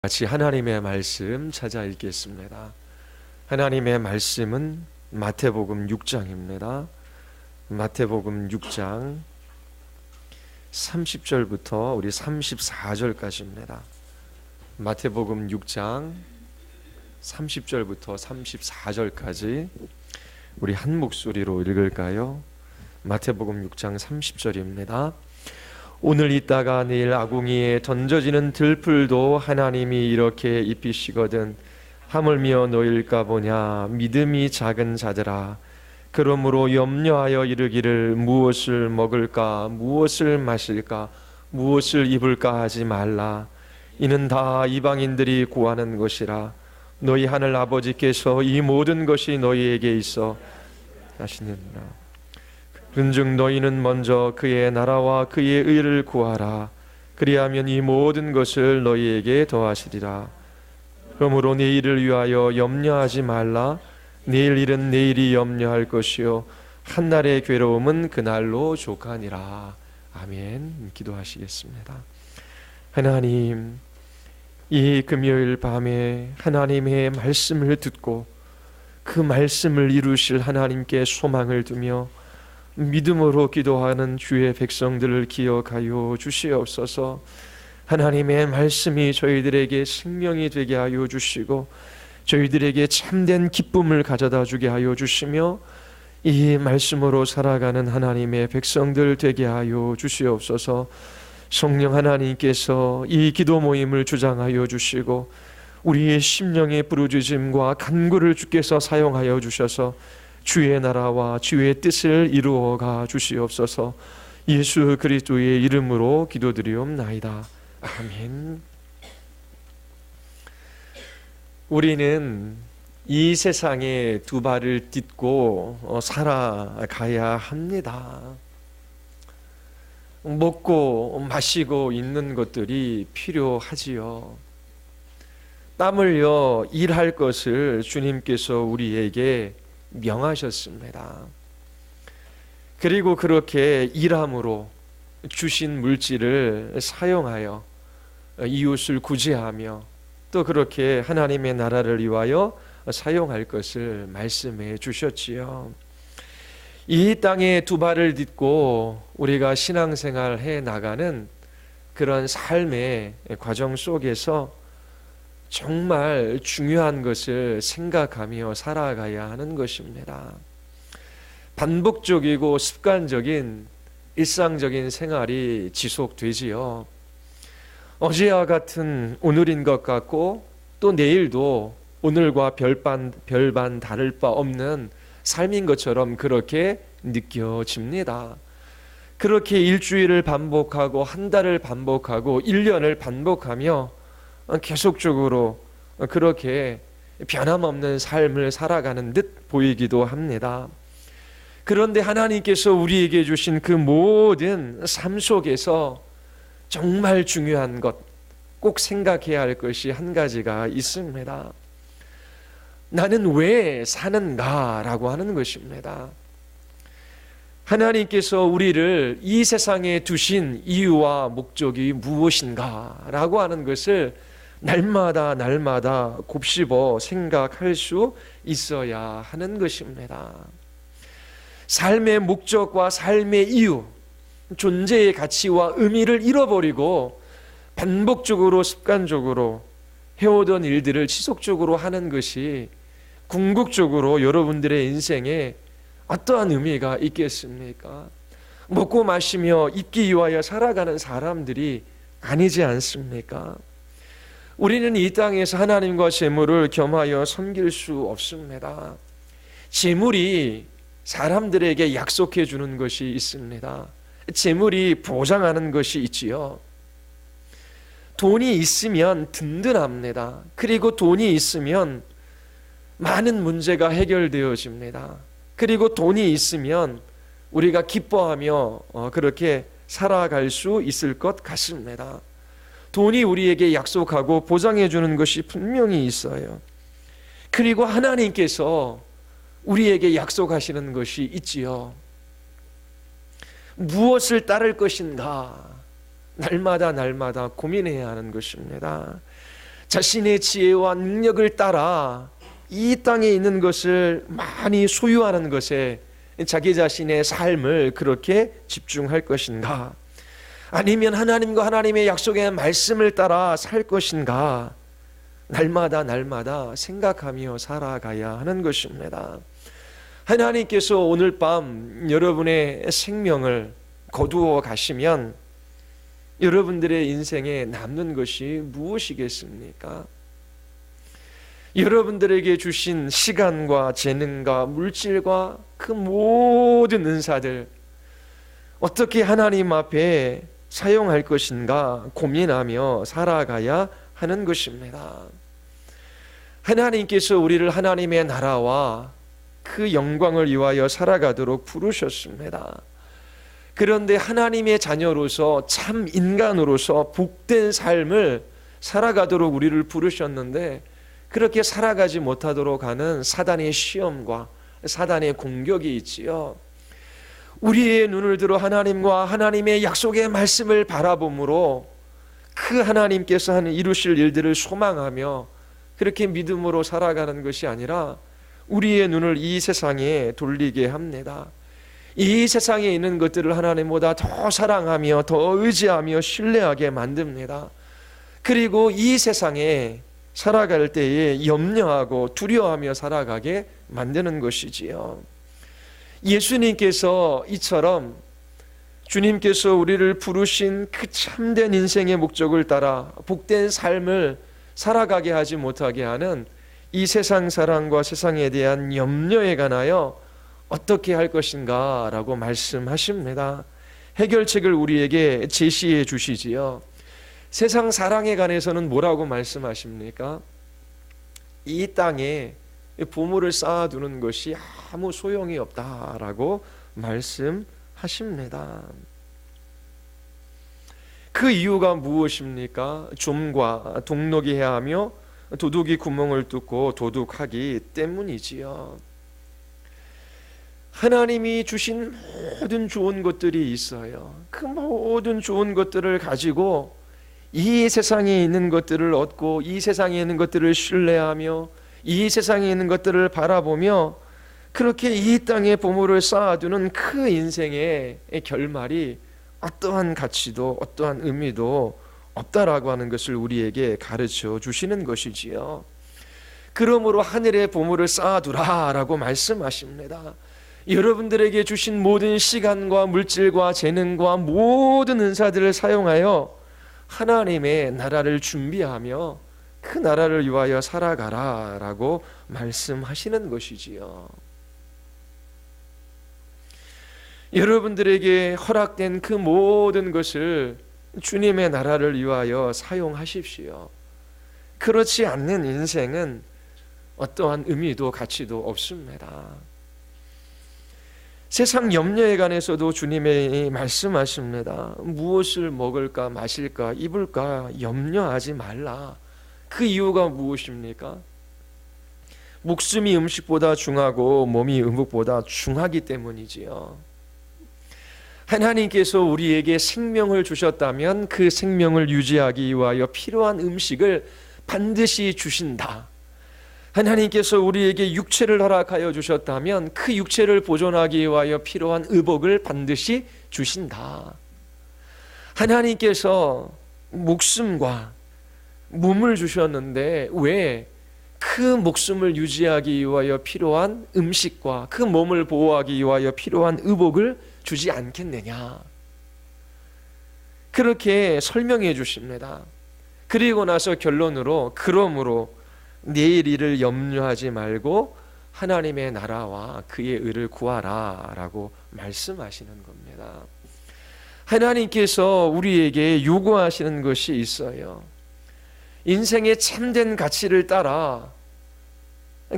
같이 하나님의 말씀 찾아 읽겠습니다. 하나님의 말씀은 마태복음 6장입니다. 마태복음 6장 30절부터 우리 34절까지입니다. 마태복음 6장 30절부터 34절까지 우리 한 목소리로 읽을까요? 마태복음 6장 30절입니다. 오늘 있다가 내일 아궁이에 던져지는 들풀도 하나님이 이렇게 입히시거든 하물며 너희일까 보냐. 믿음이 작은 자들아, 그러므로 염려하여 이르기를 무엇을 먹을까, 무엇을 마실까, 무엇을 입을까 하지 말라. 이는 다 이방인들이 구하는 것이라. 너희 하늘 아버지께서 이 모든 것이 너희에게 있어 하시느니라. 그런즉 너희는 먼저 그의 나라와 그의 의를 구하라. 그리하면 이 모든 것을 너희에게 더하시리라. 그러므로 내일을 위하여 염려하지 말라. 내일 일은 내일이 염려할 것이요 한날의 괴로움은 그날로 족하니라. 아멘. 기도하시겠습니다. 하나님, 이 금요일 밤에 하나님의 말씀을 듣고 그 말씀을 이루실 하나님께 소망을 두며 믿음으로 기도하는 주의 백성들을 기억하여 주시옵소서. 하나님의 말씀이 저희들에게 생명이 되게 하여 주시고 저희들에게 참된 기쁨을 가져다 주게 하여 주시며 이 말씀으로 살아가는 하나님의 백성들 되게 하여 주시옵소서. 성령 하나님께서 이 기도 모임을 주장하여 주시고 우리의 심령의 부르짖음과 간구를 주께서 사용하여 주셔서 주의 나라와 주의 뜻을 이루어가 주시옵소서. 예수 그리스도의 이름으로 기도드리옵나이다. 아멘. 우리는 이 세상에 두 발을 딛고 살아가야 합니다. 먹고 마시고 있는 것들이 필요하지요. 땀 흘려 일할 것을 주님께서 우리에게 명하셨습니다. 그리고 그렇게 일함으로 주신 물질을 사용하여 이웃을 구제하며 또 그렇게 하나님의 나라를 위하여 사용할 것을 말씀해 주셨지요. 이 땅에 두 발을 딛고 우리가 신앙생활 해 나가는 그런 삶의 과정 속에서 정말 중요한 것을 생각하며 살아가야 하는 것입니다. 반복적이고 습관적인 일상적인 생활이 지속되지요. 어제와 같은 오늘인 것 같고 또 내일도 오늘과 별반 다를 바 없는 삶인 것처럼 그렇게 느껴집니다. 그렇게 일주일을 반복하고 한 달을 반복하고 1년을 반복하며 계속적으로 그렇게 변함없는 삶을 살아가는 듯 보이기도 합니다. 그런데 하나님께서 우리에게 주신 그 모든 삶 속에서 정말 중요한 것, 꼭 생각해야 할 것이 한 가지가 있습니다. 나는 왜 사는가라고 하는 것입니다. 하나님께서 우리를 이 세상에 두신 이유와 목적이 무엇인가라고 하는 것을 날마다 곱씹어 생각할 수 있어야 하는 것입니다. 삶의 목적과 삶의 이유, 존재의 가치와 의미를 잃어버리고 반복적으로 습관적으로 해오던 일들을 지속적으로 하는 것이 궁극적으로 여러분들의 인생에 어떠한 의미가 있겠습니까? 먹고 마시며 입기 위하여 살아가는 사람들이 아니지 않습니까? 우리는 이 땅에서 하나님과 재물을 겸하여 섬길 수 없습니다. 재물이 사람들에게 약속해 주는 것이 있습니다. 재물이 보장하는 것이 있지요. 돈이 있으면 든든합니다. 그리고 돈이 있으면 많은 문제가 해결되어집니다. 그리고 돈이 있으면 우리가 기뻐하며 그렇게 살아갈 수 있을 것 같습니다. 돈이 우리에게 약속하고 보장해 주는 것이 분명히 있어요. 그리고 하나님께서 우리에게 약속하시는 것이 있지요. 무엇을 따를 것인가 날마다 고민해야 하는 것입니다. 자신의 지혜와 능력을 따라 이 땅에 있는 것을 많이 소유하는 것에 자기 자신의 삶을 그렇게 집중할 것인가? 아니면 하나님과 하나님의 약속의 말씀을 따라 살 것인가? 날마다 생각하며 살아가야 하는 것입니다. 하나님께서 오늘 밤 여러분의 생명을 거두어 가시면 여러분들의 인생에 남는 것이 무엇이겠습니까? 여러분들에게 주신 시간과 재능과 물질과 그 모든 은사들 어떻게 하나님 앞에 사용할 것인가 고민하며 살아가야 하는 것입니다. 하나님께서 우리를 하나님의 나라와 그 영광을 위하여 살아가도록 부르셨습니다. 그런데 하나님의 자녀로서 참 인간으로서 복된 삶을 살아가도록 우리를 부르셨는데 그렇게 살아가지 못하도록 하는 사단의 시험과 사단의 공격이 있지요. 우리의 눈을 들어 하나님과 하나님의 약속의 말씀을 바라봄으로 그 하나님께서 이루실 일들을 소망하며 그렇게 믿음으로 살아가는 것이 아니라 우리의 눈을 이 세상에 돌리게 합니다. 이 세상에 있는 것들을 하나님보다 더 사랑하며 더 의지하며 신뢰하게 만듭니다. 그리고 이 세상에 살아갈 때에 염려하고 두려워하며 살아가게 만드는 것이지요. 예수님께서 이처럼 주님께서 우리를 부르신 그 참된 인생의 목적을 따라 복된 삶을 살아가게 하지 못하게 하는 이 세상 사랑과 세상에 대한 염려에 관하여 어떻게 할 것인가 라고 말씀하십니다. 해결책을 우리에게 제시해 주시지요. 세상 사랑에 관해서는 뭐라고 말씀하십니까? 이 땅에 보물을 쌓아두는 것이 아무 소용이 없다라고 말씀하십니다. 그 이유가 무엇입니까? 좀과 동록이 해하며 도둑이 구멍을 뚫고 도둑하기 때문이지요. 하나님이 주신 모든 좋은 것들이 있어요. 그 모든 좋은 것들을 가지고 이 세상에 있는 것들을 얻고 이 세상에 있는 것들을 신뢰하며 이 세상에 있는 것들을 바라보며 그렇게 이 땅에 보물을 쌓아두는 그 인생의 결말이 어떠한 가치도 어떠한 의미도 없다라고 하는 것을 우리에게 가르쳐 주시는 것이지요. 그러므로 하늘에 보물을 쌓아두라라고 말씀하십니다. 여러분들에게 주신 모든 시간과 물질과 재능과 모든 은사들을 사용하여 하나님의 나라를 준비하며 그 나라를 위하여 살아가라라고 말씀하시는 것이지요. 여러분들에게 허락된 그 모든 것을 주님의 나라를 위하여 사용하십시오. 그렇지 않는 인생은 어떠한 의미도 가치도 없습니다. 세상 염려에 관해서도 주님이 말씀하십니다. 무엇을 먹을까 마실까 입을까 염려하지 말라. 그 이유가 무엇입니까? 목숨이 음식보다 중하고 몸이 의복보다 중하기 때문이지요. 하나님께서 우리에게 생명을 주셨다면 그 생명을 유지하기 위하여 필요한 음식을 반드시 주신다. 하나님께서 우리에게 육체를 허락하여 주셨다면 그 육체를 보존하기 위하여 필요한 의복을 반드시 주신다. 하나님께서 목숨과 몸을 주셨는데 왜 그 목숨을 유지하기 위하여 필요한 음식과 그 몸을 보호하기 위하여 필요한 의복을 주지 않겠느냐? 그렇게 설명해 주십니다. 그리고 나서 결론으로 그러므로 내일 일을 염려하지 말고 하나님의 나라와 그의 의를 구하라 라고 말씀하시는 겁니다. 하나님께서 우리에게 요구하시는 것이 있어요. 인생의 참된 가치를 따라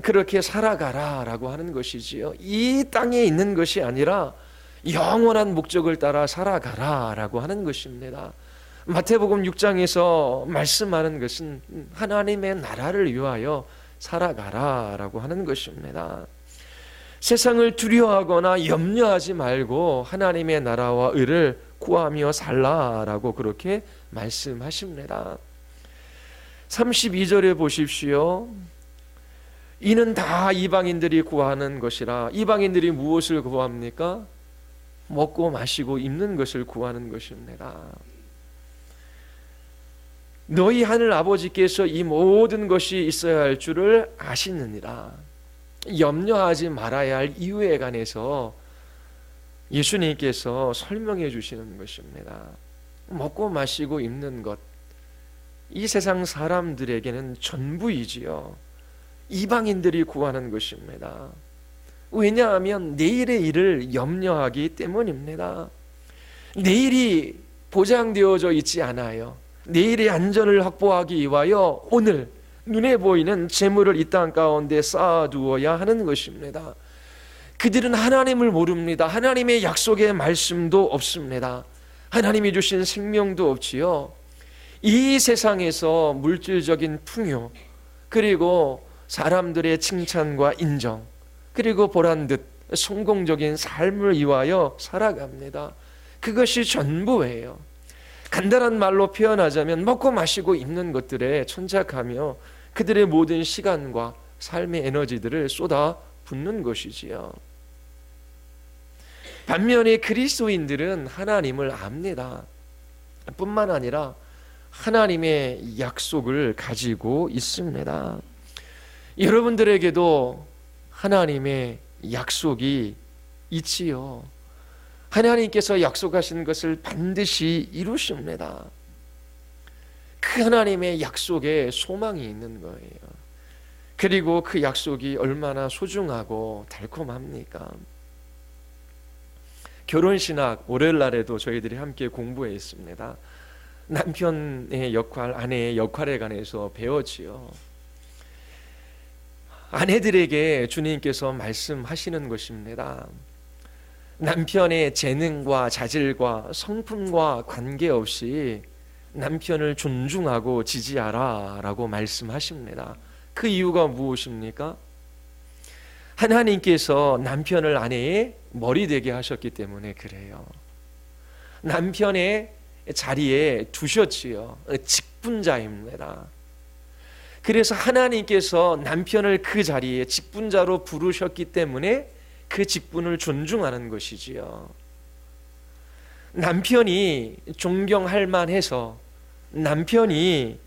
그렇게 살아가라 라고 하는 것이지요. 이 땅에 있는 것이 아니라 영원한 목적을 따라 살아가라 라고 하는 것입니다. 마태복음 6장에서 말씀하는 것은 하나님의 나라를 위하여 살아가라 라고 하는 것입니다. 세상을 두려워하거나 염려하지 말고 하나님의 나라와 의를 구하며 살라 라고 그렇게 말씀하십니다. 32절에 보십시오. 이는 다 이방인들이 구하는 것이라. 이방인들이 무엇을 구합니까? 먹고 마시고 입는 것을 구하는 것입니다. 너희 하늘 아버지께서 이 모든 것이 있어야 할 줄을 아시느니라. 염려하지 말아야 할 이유에 관해서 예수님께서 설명해 주시는 것입니다. 먹고 마시고 입는 것, 이 세상 사람들에게는 전부이지요. 이방인들이 구하는 것입니다. 왜냐하면 내일의 일을 염려하기 때문입니다. 내일이 보장되어져 있지 않아요. 내일의 안전을 확보하기 위하여 오늘 눈에 보이는 재물을 이 땅 가운데 쌓아두어야 하는 것입니다. 그들은 하나님을 모릅니다. 하나님의 약속의 말씀도 없습니다. 하나님이 주신 생명도 없지요. 이 세상에서 물질적인 풍요, 그리고 사람들의 칭찬과 인정, 그리고 보란듯 성공적인 삶을 위하여 살아갑니다. 그것이 전부예요. 간단한 말로 표현하자면 먹고 마시고 입는 것들에 천착하며 그들의 모든 시간과 삶의 에너지들을 쏟아 붓는 것이지요. 반면에 그리스도인들은 하나님을 압니다. 뿐만 아니라 하나님의 약속을 가지고 있습니다. 여러분들에게도 하나님의 약속이 있지요. 하나님께서 약속하신 것을 반드시 이루십니다. 그 하나님의 약속에 소망이 있는 거예요. 그리고 그 약속이 얼마나 소중하고 달콤합니까? 결혼신학 월요일날에도 저희들이 함께 공부했습니다. 남편의 역할, 아내의 역할에 관해서 배웠지요. 아내들에게 주님께서 말씀하시는 것입니다. 남편의 재능과 자질과 성품과 관계없이 남편을 존중하고 지지하라 라고 말씀하십니다. 그 이유가 무엇입니까? 하나님께서 남편을 아내의 머리 되게 하셨기 때문에 그래요. 남편의 자리에 두셨지요. 직분자입니다. 그래서 하나님께서 남편을 그 자리에 직분자로 부르셨기 때문에 그 직분을 존중하는 것이지요. 남편이 존경할 만해서, 남편이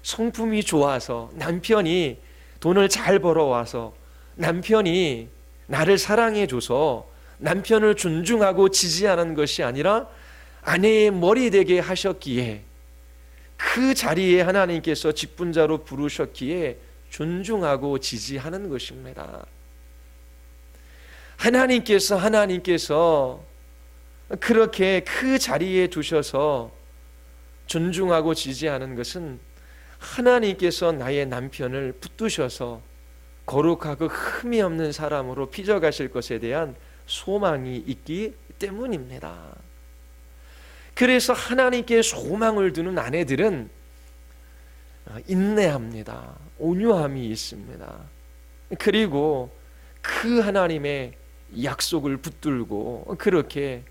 성품이 좋아서, 남편이 돈을 잘 벌어와서, 남편이 나를 사랑해줘서 남편을 존중하고 지지하는 것이 아니라 아내의 머리 되게 하셨기에, 그 자리에 하나님께서 직분자로 부르셨기에 존중하고 지지하는 것입니다. 하나님께서 그렇게 그 자리에 두셔서 존중하고 지지하는 것은 하나님께서 나의 남편을 붙드셔서 거룩하고 흠이 없는 사람으로 빚어가실 것에 대한 소망이 있기 때문입니다. 그래서 하나님께 소망을 두는 아내들은 인내합니다. 온유함이 있습니다. 그리고 그 하나님의 약속을 붙들고 그렇게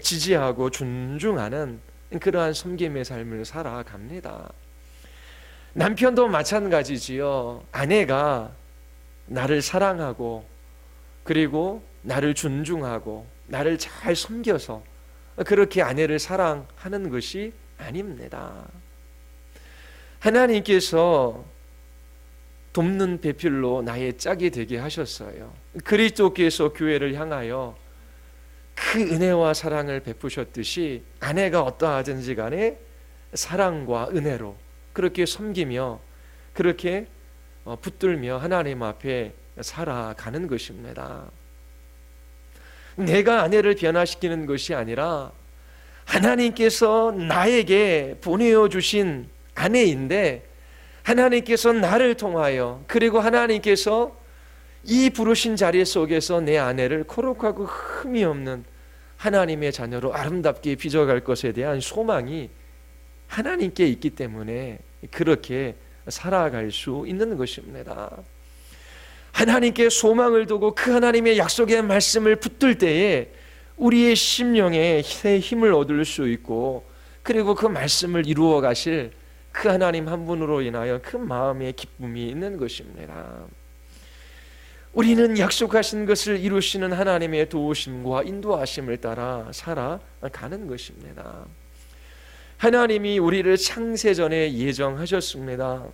지지하고 존중하는 그러한 섬김의 삶을 살아갑니다. 남편도 마찬가지지요. 아내가 나를 사랑하고 그리고 나를 존중하고 나를 잘 섬겨서 그렇게 아내를 사랑하는 것이 아닙니다. 하나님께서 돕는 배필로 나의 짝이 되게 하셨어요. 그리스도께서 교회를 향하여 그 은혜와 사랑을 베푸셨듯이 아내가 어떠하든지 간에 사랑과 은혜로 그렇게 섬기며 그렇게 붙들며 하나님 앞에 살아가는 것입니다. 내가 아내를 변화시키는 것이 아니라 하나님께서 나에게 보내어 주신 아내인데 하나님께서 나를 통하여 그리고 하나님께서 이 부르신 자리 속에서 내 아내를 거룩하고 흠이 없는 하나님의 자녀로 아름답게 빚어갈 것에 대한 소망이 하나님께 있기 때문에 그렇게 살아갈 수 있는 것입니다. 하나님께 소망을 두고 그 하나님의 약속의 말씀을 붙들 때에 우리의 심령에 새 힘을 얻을 수 있고 그리고 그 말씀을 이루어 가실 그 하나님 한 분으로 인하여 그 마음의 기쁨이 있는 것입니다. 우리는 약속하신 것을 이루시는 하나님의 도우심과 인도하심을 따라 살아가는 것입니다. 하나님이 우리를 창세전에 예정하셨습니다.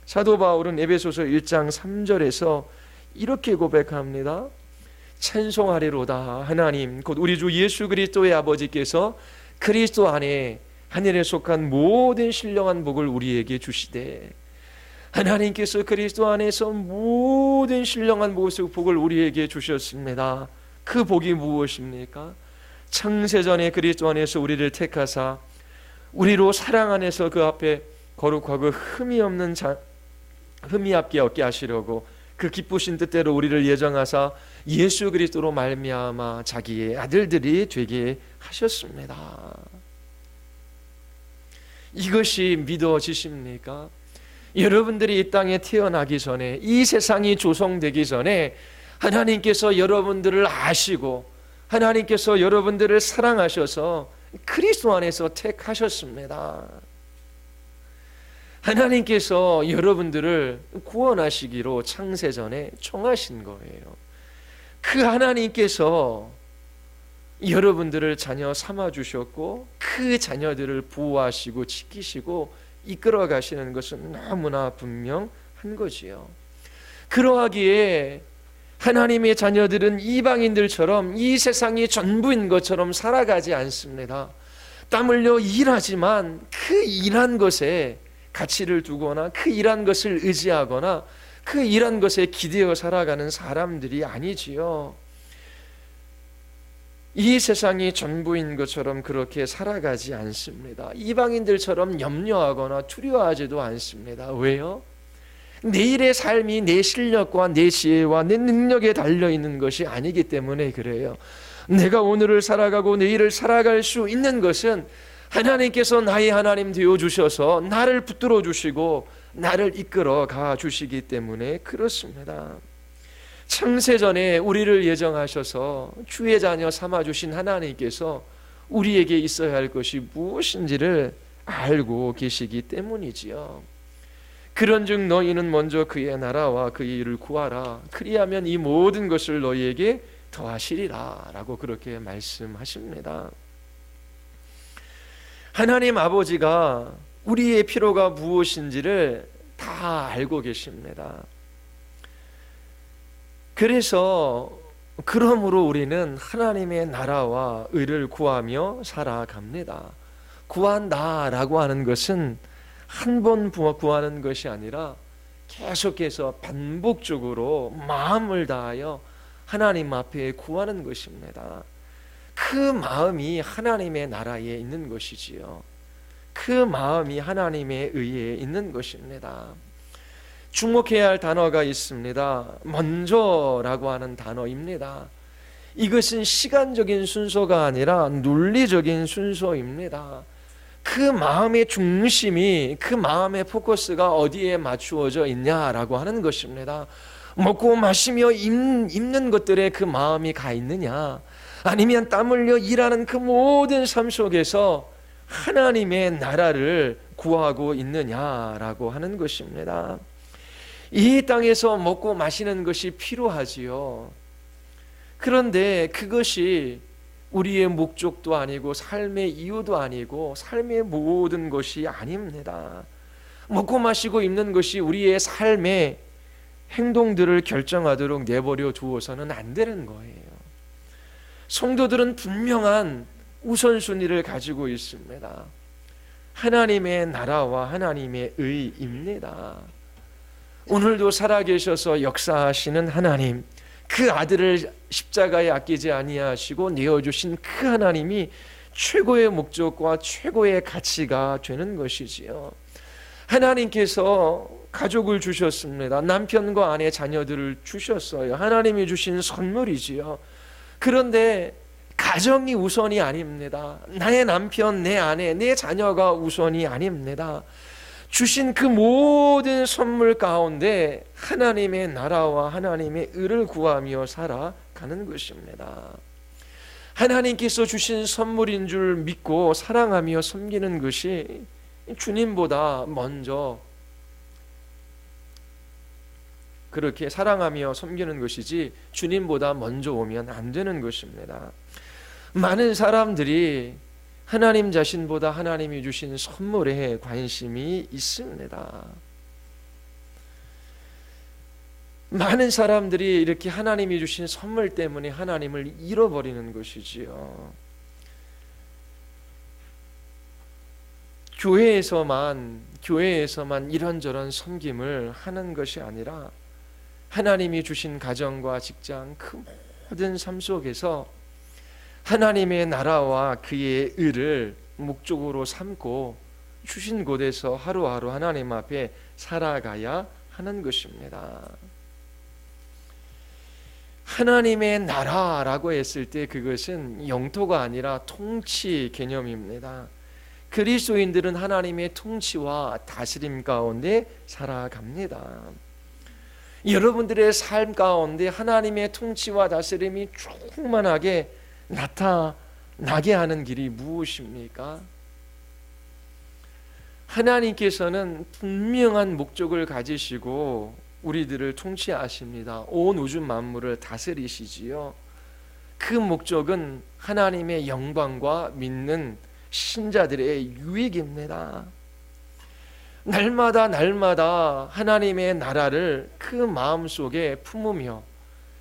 사도 바울은 에베소서 1장 3절에서 이렇게 고백합니다. 찬송하리로다. 하나님 곧 우리 주 예수 그리스도의 아버지께서 그리스도 안에 하늘에 속한 모든 신령한 복을 우리에게 주시되, 하나님께서 그리스도 안에서 모든 신령한 복을 우리에게 주셨습니다. 그 복이 무엇입니까? 창세전에 그리스도 안에서 우리를 택하사 우리로 사랑 안에서 그 앞에 거룩하고 흠이 없게 하시려고 그 기쁘신 뜻대로 우리를 예정하사 예수 그리스도로 말미암아 자기의 아들들이 되게 하셨습니다. 이것이 믿어지십니까? 여러분들이 이 땅에 태어나기 전에, 이 세상이 조성되기 전에 하나님께서 여러분들을 아시고 하나님께서 여러분들을 사랑하셔서 그리스도 안에서 택하셨습니다. 하나님께서 여러분들을 구원하시기로 창세전에 청하신 거예요. 그 하나님께서 여러분들을 자녀 삼아 주셨고 그 자녀들을 보호하시고 지키시고 이끌어 가시는 것은 너무나 분명한 거지요. 그러하기에 하나님의 자녀들은 이방인들처럼 이 세상이 전부인 것처럼 살아가지 않습니다. 땀 흘려 일하지만 그 일한 것에 가치를 두거나 그 일한 것을 의지하거나 그 일한 것에 기대어 살아가는 사람들이 아니지요. 이 세상이 전부인 것처럼 그렇게 살아가지 않습니다. 이방인들처럼 염려하거나 두려워하지도 않습니다. 왜요? 내일의 삶이 내 실력과 내 지혜와 내 능력에 달려있는 것이 아니기 때문에 그래요. 내가 오늘을 살아가고 내일을 살아갈 수 있는 것은 하나님께서 나의 하나님 되어주셔서 나를 붙들어 주시고 나를 이끌어 가 주시기 때문에 그렇습니다. 창세전에 우리를 예정하셔서 주의 자녀 삼아주신 하나님께서 우리에게 있어야 할 것이 무엇인지를 알고 계시기 때문이지요. 그런즉 너희는 먼저 그의 나라와 그의 일을 구하라. 그리하면 이 모든 것을 너희에게 더하시리라 라고 그렇게 말씀하십니다. 하나님 아버지가 우리의 필요가 무엇인지를 다 알고 계십니다. 그러므로 우리는 하나님의 나라와 의를 구하며 살아갑니다. 구한다라고 하는 것은 한 번 구하는 것이 아니라 계속해서 반복적으로 마음을 다하여 하나님 앞에 구하는 것입니다. 그 마음이 하나님의 나라에 있는 것이지요. 그 마음이 하나님의 의에 있는 것입니다. 주목해야 할 단어가 있습니다. 먼저라고 하는 단어입니다. 이것은 시간적인 순서가 아니라 논리적인 순서입니다. 그 마음의 중심이, 그 마음의 포커스가 어디에 맞추어져 있냐라고 하는 것입니다. 먹고 마시며 입는 것들에 그 마음이 가 있느냐, 아니면 땀 흘려 일하는 그 모든 삶 속에서 하나님의 나라를 구하고 있느냐라고 하는 것입니다. 이 땅에서 먹고 마시는 것이 필요하지요. 그런데 그것이 우리의 목적도 아니고 삶의 이유도 아니고 삶의 모든 것이 아닙니다. 먹고 마시고 입는 것이 우리의 삶의 행동들을 결정하도록 내버려 두어서는 안 되는 거예요. 성도들은 분명한 우선순위를 가지고 있습니다. 하나님의 나라와 하나님의 의입니다. 오늘도 살아계셔서 역사하시는 하나님, 그 아들을 십자가에 아끼지 아니하시고 내어주신 그 하나님이 최고의 목적과 최고의 가치가 되는 것이지요. 하나님께서 가족을 주셨습니다. 남편과 아내, 자녀들을 주셨어요. 하나님이 주신 선물이지요. 그런데 가정이 우선이 아닙니다. 나의 남편, 내 아내, 내 자녀가 우선이 아닙니다. 주신 그 모든 선물 가운데 하나님의 나라와 하나님의 의를 구하며 살아가는 것입니다. 하나님께서 주신 선물인 줄 믿고 사랑하며 섬기는 것이 주님보다 먼저 그렇게 사랑하며 섬기는 것이지 주님보다 먼저 오면 안 되는 것입니다. 많은 사람들이 하나님 자신보다 하나님이 주신 선물에 관심이 있습니다. 많은 사람들이 이렇게 하나님이 주신 선물 때문에 하나님을 잃어버리는 것이지요. 교회에서만 이런저런 섬김을 하는 것이 아니라 하나님이 주신 가정과 직장, 그 모든 삶 속에서 하나님의 나라와 그의 의를 목적으로 삼고 주신 곳에서 하루하루 하나님 앞에 살아가야 하는 것입니다. 하나님의 나라라고 했을 때 그것은 영토가 아니라 통치 개념입니다. 그리스도인들은 하나님의 통치와 다스림 가운데 살아갑니다. 여러분들의 삶 가운데 하나님의 통치와 다스림이 충만하게 나타나게 하는 길이 무엇입니까? 하나님께서는 분명한 목적을 가지시고 우리들을 통치하십니다. 온 우주 만물을 다스리시지요. 그 목적은 하나님의 영광과 믿는 신자들의 유익입니다. 날마다 하나님의 나라를 그 마음속에 품으며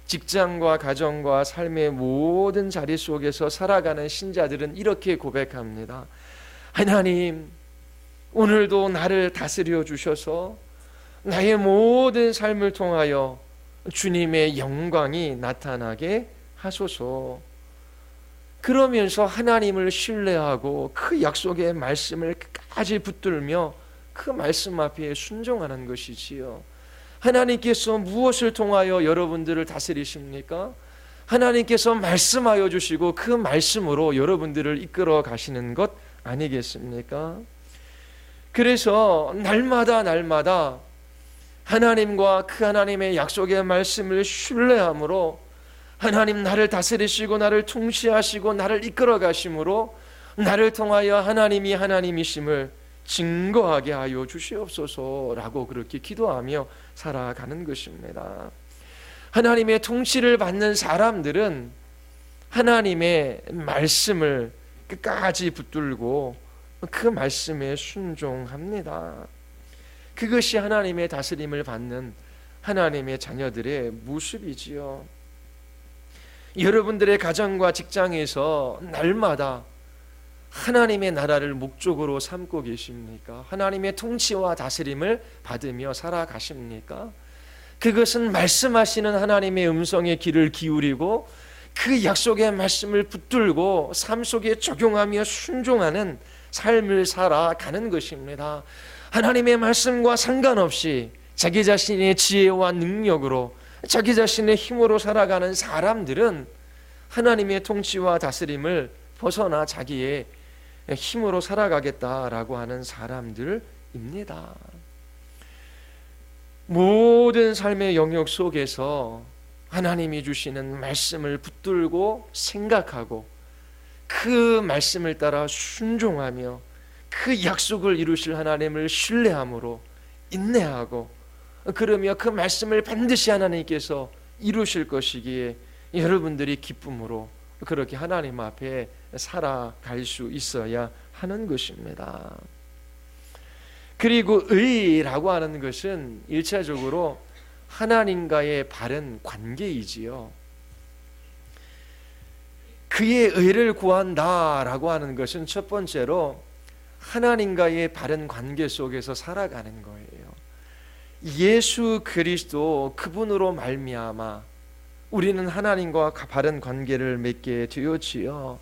직장과 가정과 삶의 모든 자리 속에서 살아가는 신자들은 이렇게 고백합니다. 하나님, 오늘도 나를 다스려 주셔서 나의 모든 삶을 통하여 주님의 영광이 나타나게 하소서. 그러면서 하나님을 신뢰하고 그 약속의 말씀을 끝까지 붙들며 그 말씀 앞에 순종하는 것이지요. 하나님께서 무엇을 통하여 여러분들을 다스리십니까? 하나님께서 말씀하여 주시고 그 말씀으로 여러분들을 이끌어 가시는 것 아니겠습니까? 그래서 날마다 하나님과 그 하나님의 약속의 말씀을 신뢰함으로 하나님 나를 다스리시고 나를 통치하시고 나를 이끌어 가심으로 나를 통하여 하나님이 하나님이심을 증거하게 하여 주시옵소서라고 그렇게 기도하며 살아가는 것입니다. 하나님의 통치를 받는 사람들은 하나님의 말씀을 끝까지 붙들고 그 말씀에 순종합니다. 그것이 하나님의 다스림을 받는 하나님의 자녀들의 모습이지요. 여러분들의 가정과 직장에서 날마다 하나님의 나라를 목적으로 삼고 계십니까? 하나님의 통치와 다스림을 받으며 살아가십니까? 그것은 말씀하시는 하나님의 음성에 귀를 기울이고 그 약속의 말씀을 붙들고 삶 속에 적용하며 순종하는 삶을 살아가는 것입니다. 하나님의 말씀과 상관없이 자기 자신의 지혜와 능력으로 자기 자신의 힘으로 살아가는 사람들은 하나님의 통치와 다스림을 벗어나 자기의 힘으로 살아가겠다라고 하는 사람들입니다. 모든 삶의 영역 속에서 하나님이 주시는 말씀을 붙들고 생각하고 그 말씀을 따라 순종하며 그 약속을 이루실 하나님을 신뢰함으로 인내하고 그러며 그 말씀을 반드시 하나님께서 이루실 것이기에 여러분들이 기쁨으로 그렇게 하나님 앞에 살아갈 수 있어야 하는 것입니다. 그리고 의라고 하는 것은 일차적으로 하나님과의 바른 관계이지요. 그의 의를 구한다라고 하는 것은 첫 번째로 하나님과의 바른 관계 속에서 살아가는 거예요. 예수 그리스도 그분으로 말미암아 우리는 하나님과 바른 관계를 맺게 되었지요.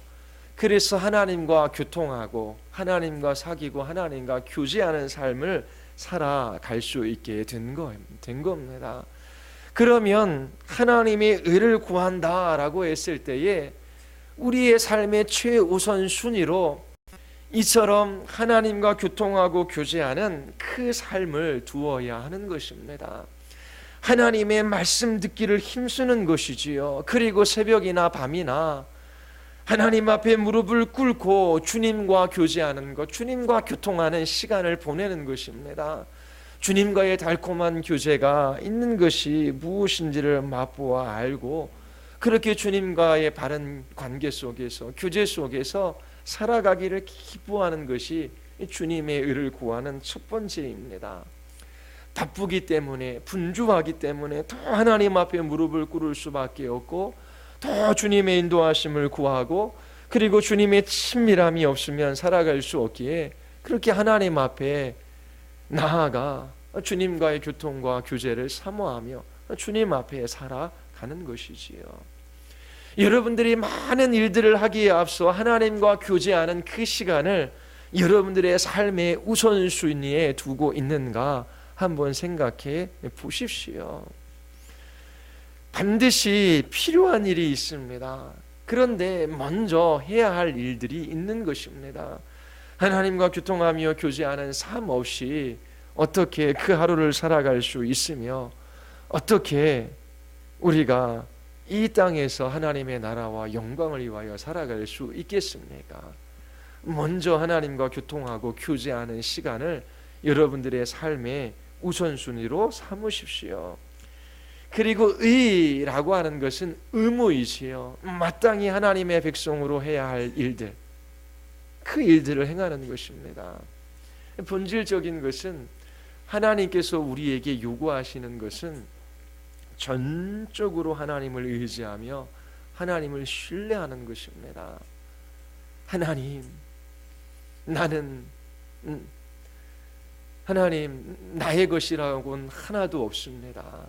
그래서 하나님과 교통하고 하나님과 사귀고 하나님과 교제하는 삶을 살아갈 수 있게 된 겁니다. 그러면 하나님의 의를 구한다라고 했을 때에 우리의 삶의 최우선 순위로 이처럼 하나님과 교통하고 교제하는 그 삶을 두어야 하는 것입니다. 하나님의 말씀 듣기를 힘쓰는 것이지요. 그리고 새벽이나 밤이나 하나님 앞에 무릎을 꿇고 주님과 교제하는 것, 주님과 교통하는 시간을 보내는 것입니다. 주님과의 달콤한 교제가 있는 것이 무엇인지를 맛보아 알고 그렇게 주님과의 바른 관계 속에서, 교제 속에서 살아가기를 기뻐하는 것이 주님의 의를 구하는 첫 번째입니다. 바쁘기 때문에, 분주하기 때문에 더 하나님 앞에 무릎을 꿇을 수밖에 없고, 더 주님의 인도하심을 구하고, 그리고 주님의 친밀함이 없으면 살아갈 수 없기에 그렇게 하나님 앞에 나아가 주님과의 교통과 교제를 사모하며 주님 앞에 살아가는 것이지요. 여러분들이 많은 일들을 하기에 앞서 하나님과 교제하는 그 시간을 여러분들의 삶의 우선순위에 두고 있는가 한번 생각해 보십시오. 반드시 필요한 일이 있습니다. 그런데 먼저 해야 할 일들이 있는 것입니다. 하나님과 교통하며 교제하는 삶 없이 어떻게 그 하루를 살아갈 수 있으며 어떻게 우리가 이 땅에서 하나님의 나라와 영광을 위하여 살아갈 수 있겠습니까? 먼저 하나님과 교통하고 교제하는 시간을 여러분들의 삶의 우선순위로 삼으십시오. 그리고 의라고 하는 것은 의무이지요. 마땅히 하나님의 백성으로 해야 할 일들, 그 일들을 행하는 것입니다. 본질적인 것은 하나님께서 우리에게 요구하시는 것은 전적으로 하나님을 의지하며 하나님을 신뢰하는 것입니다. 하나님, 나는 하나님 나의 것이라고는 하나도 없습니다.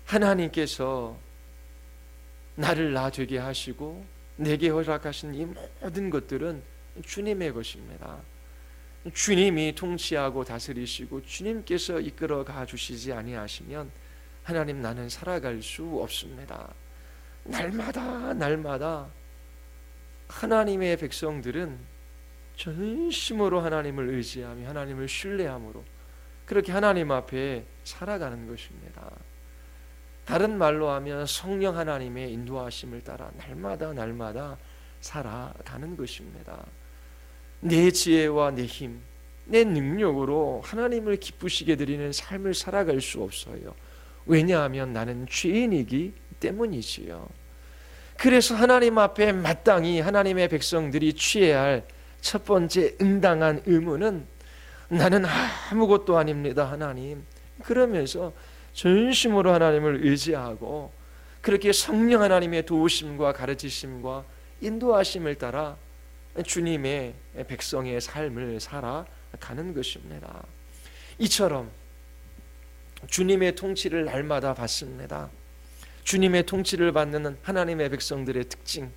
하나님께서 나를 나 되게 하시고 내게 허락하신 이 모든 것들은 주님의 것입니다. 주님이 통치하고 다스리시고 주님께서 이끌어 가 주시지 아니하시면 하나님 나는 살아갈 수 없습니다. 날마다 하나님의 백성들은 전심으로 하나님을 의지하며 하나님을 신뢰함으로 그렇게 하나님 앞에 살아가는 것입니다. 다른 말로 하면 성령 하나님의 인도하심을 따라 날마다 살아가는 것입니다. 내 지혜와 내 힘, 내 능력으로 하나님을 기쁘시게 드리는 삶을 살아갈 수 없어요. 왜냐하면 나는 죄인이기 때문이지요. 그래서 하나님 앞에 마땅히 하나님의 백성들이 취해야 할 첫 번째 응당한 의무는 나는 아무것도 아닙니다, 하나님. 그러면서 전심으로 하나님을 의지하고 그렇게 성령 하나님의 도우심과 가르치심과 인도하심을 따라 주님의 백성의 삶을 살아가는 것입니다. 이처럼 주님의 통치를 날마다 받습니다. 주님의 통치를 받는 하나님의 백성들의 특징,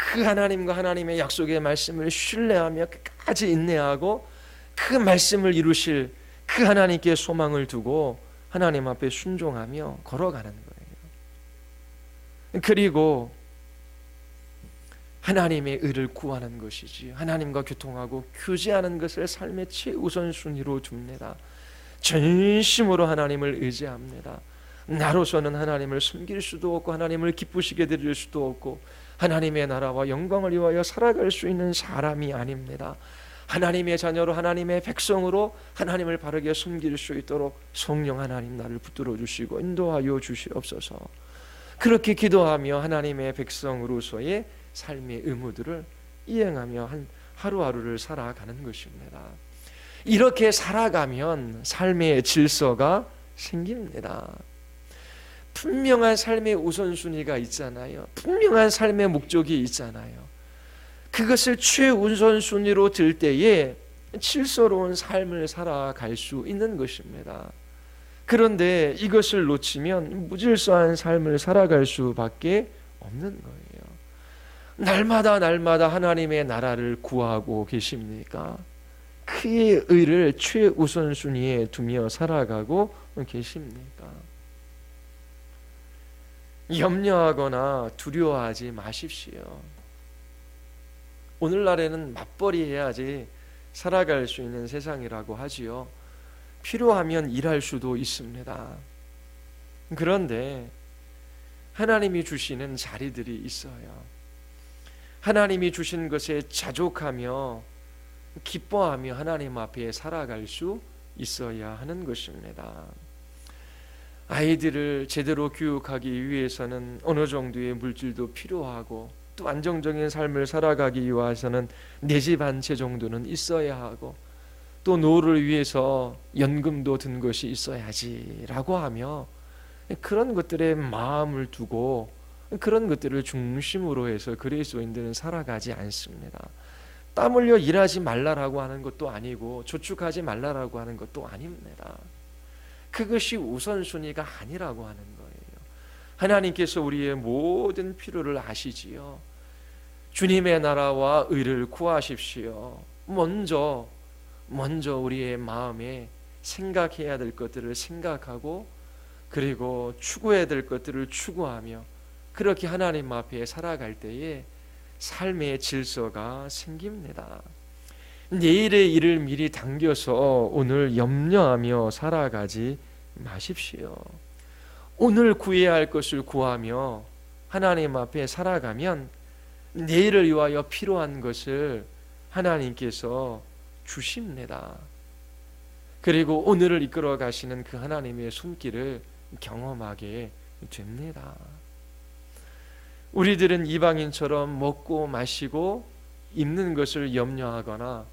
그 하나님과 하나님의 약속의 말씀을 신뢰하며 끝까지 인내하고 그 말씀을 이루실 그 하나님께 소망을 두고 하나님 앞에 순종하며 걸어가는 거예요. 그리고 하나님의 의를 구하는 것이지 하나님과 교통하고 교제하는 것을 삶의 최우선순위로 둡니다. 전심으로 하나님을 의지합니다. 나로서는 하나님을 섬길 수도 없고 하나님을 기쁘시게 드릴 수도 없고 하나님의 나라와 영광을 위하여 살아갈 수 있는 사람이 아닙니다. 하나님의 자녀로 하나님의 백성으로 하나님을 바르게 섬길 수 있도록 성령 하나님 나를 붙들어 주시고 인도하여 주시옵소서. 그렇게 기도하며 하나님의 백성으로서의 삶의 의무들을 이행하며 하루하루를 살아가는 것입니다. 이렇게 살아가면 삶의 질서가 생깁니다. 분명한 삶의 우선순위가 있잖아요. 분명한 삶의 목적이 있잖아요. 그것을 최우선순위로 들 때에 질서로운 삶을 살아갈 수 있는 것입니다. 그런데 이것을 놓치면 무질서한 삶을 살아갈 수밖에 없는 거예요. 날마다 하나님의 나라를 구하고 계십니까? 그의 의를 최우선순위에 두며 살아가고 계십니까? 염려하거나 두려워하지 마십시오. 오늘날에는 맞벌이 해야지 살아갈 수 있는 세상이라고 하지요. 필요하면 일할 수도 있습니다. 그런데 하나님이 주시는 자리들이 있어요. 하나님이 주신 것에 자족하며 기뻐하며 하나님 앞에 살아갈 수 있어야 하는 것입니다. 아이들을 제대로 교육하기 위해서는 어느 정도의 물질도 필요하고, 또 안정적인 삶을 살아가기 위해서는 내 집 한 채 정도는 있어야 하고, 또 노후를 위해서 연금도 든 것이 있어야지라고 하며, 그런 것들에 마음을 두고 그런 것들을 중심으로 해서 그리스도인들은 살아가지 않습니다. 땀 흘려 일하지 말라라고 하는 것도 아니고 저축하지 말라라고 하는 것도 아닙니다. 그것이 우선순위가 아니라고 하는 거예요. 하나님께서 우리의 모든 필요를 아시지요. 주님의 나라와 의를 구하십시오. 먼저 우리의 마음에 생각해야 될 것들을 생각하고, 그리고 추구해야 될 것들을 추구하며, 그렇게 하나님 앞에 살아갈 때에 삶의 질서가 생깁니다. 내일의 일을 미리 당겨서 오늘 염려하며 살아가지 마십시오. 오늘 구해야 할 것을 구하며 하나님 앞에 살아가면 내일을 위하여 필요한 것을 하나님께서 주십니다. 그리고 오늘을 이끌어 가시는 그 하나님의 손길을 경험하게 됩니다. 우리들은 이방인처럼 먹고 마시고 입는 것을 염려하거나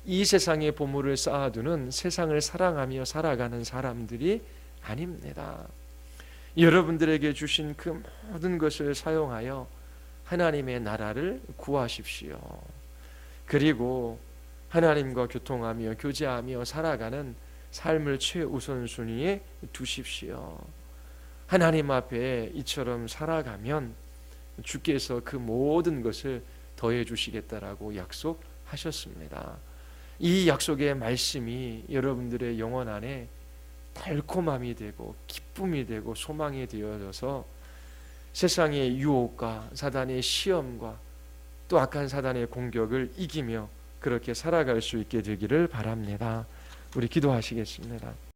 이 세상의 보물을 쌓아두는 세상을 사랑하며 살아가는 사람들이 아닙니다. 여러분들에게 주신 그 모든 것을 사용하여 하나님의 나라를 구하십시오. 그리고 하나님과 교통하며 교제하며 살아가는 삶을 최우선순위에 두십시오. 하나님 앞에 이처럼 살아가면 주께서 그 모든 것을 더해 주시겠다라고 약속하셨습니다. 이 약속의 말씀이 여러분들의 영혼 안에 달콤함이 되고 기쁨이 되고 소망이 되어져서 세상의 유혹과 사단의 시험과 또 악한 사단의 공격을 이기며 그렇게 살아갈 수 있게 되기를 바랍니다. 우리 기도하시겠습니다.